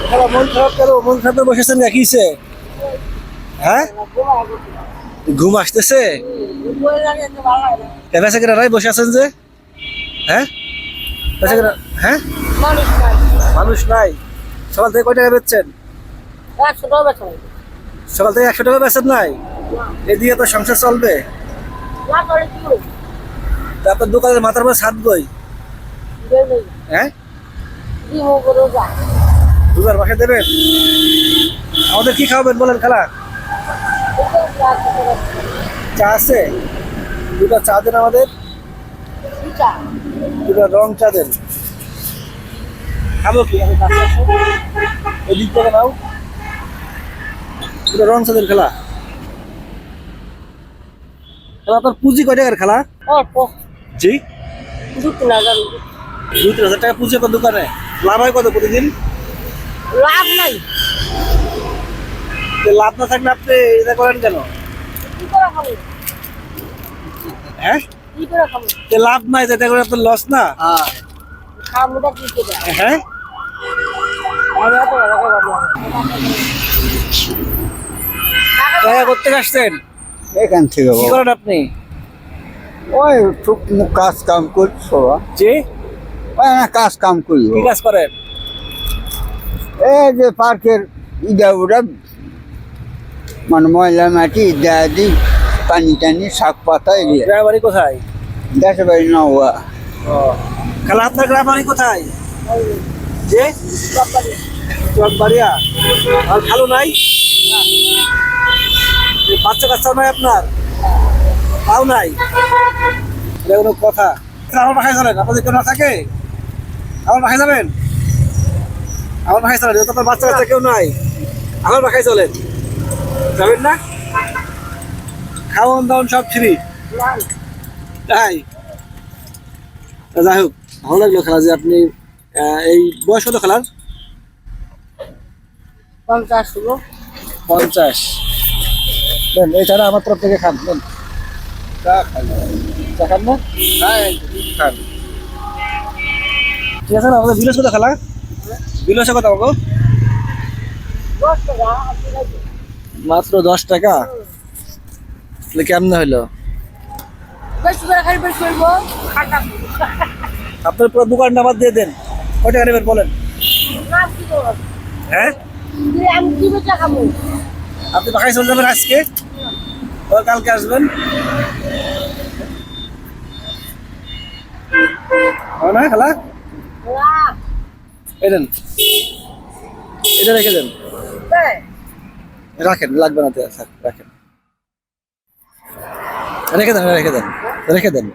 খেলা মন খারাপ করো, মন খারাপ বসেছেন দেখিছে। হ্যাঁ, ঘুম আসতেছে। বেঁচে রাই বসে আছেন যে। হ্যাঁ, হ্যাঁ, মানুষ নাই। সকাল থেকে কয় টাকা বেচছেন? সকাল থেকে 100 টাকা বেচেন নাই? এদিকে তো সংসার চলবে। আপনার দোকানের মাথার উপর ছাদ বই। হ্যাঁ, দুবার বাসা দেবেন। আমাদের কি খাওয়াবেন বলেন খালা? চা আছে? দুটা চা দেন আমাদের, দুটা রং চা দেন। খাবো কি? এদিক থেকে নাও, দুটা রং চা দেন খালা। আপনার পুঁজি কয় টাকার খালা? জি, 2-3 হাজার টাকা পুঁজি আপনার দোকানে। লাভ হয় কত প্রতিদিন? লাভ নাই। লাভ না থাকলে আপনি এটা করেন কেন? হ্যাঁ, লাভ নাই যেটা করে আপনার লস না? হ্যাঁ, টাকা করতে আসছেন এখান থেকে কি করেন আপনি? ওই টুকমুক কাজ কাম করছো? জি, ওই না কাজ কাম করি। কি কাজ করেন? এই যে পার্কের ইদা উড়া মানে ময়লা মাটি দেয়া দিই, পানি টানি শাক পাতা এগুলো। গ্রামের বাড়ি কোথায়? দেশে বাড়ি না হওয়া। খালা আপনার গ্রামের বাড়ি কোথায়? যে চকবাড়িয়া। আর খালু নাই? বাচ্চা কাচ্চাও নাই আপনার? তাও নাই? এটা কোনো কথা? আমার বাসায় চলেন, আপনাদের কেউ না থাকে? আমার বাসায় যাবেন? আমার বাসায় চলেন, যেহেতু আপনার বাচ্চা কাচ্চা কেউ নাই, আমার বাসায় চলেন। যাবেন না? খাওয়ান দাওয়ান সব ফ্রি। তাই যাই হোক, ভালো লাগলো খেলা যে আপনি এই বয়স কত খেলার? 50। দেন এই চাটা আমার তরফ থেকে খান। দেন চা খান না? খান। ঠিক আছে না? আমাদের বিলস কত খেলা? বিলসে কত আমাকে? মাত্র 10 টাকা। তাহলে কেমন হইলো? আপনার পুরো দোকান নাম্বার দিয়ে দেন, কয় টাকা নেবেন বলেন? হ্যাঁ, আপনি বাসায় চলে যাবেন আজকে, কালকে আসবেন না খালা? এই দেন, এটা রেখে দেন। রাখেন, লাগবে না তো, রাখেন, রেখে দেন, রেখে দেন, রেখে দেন।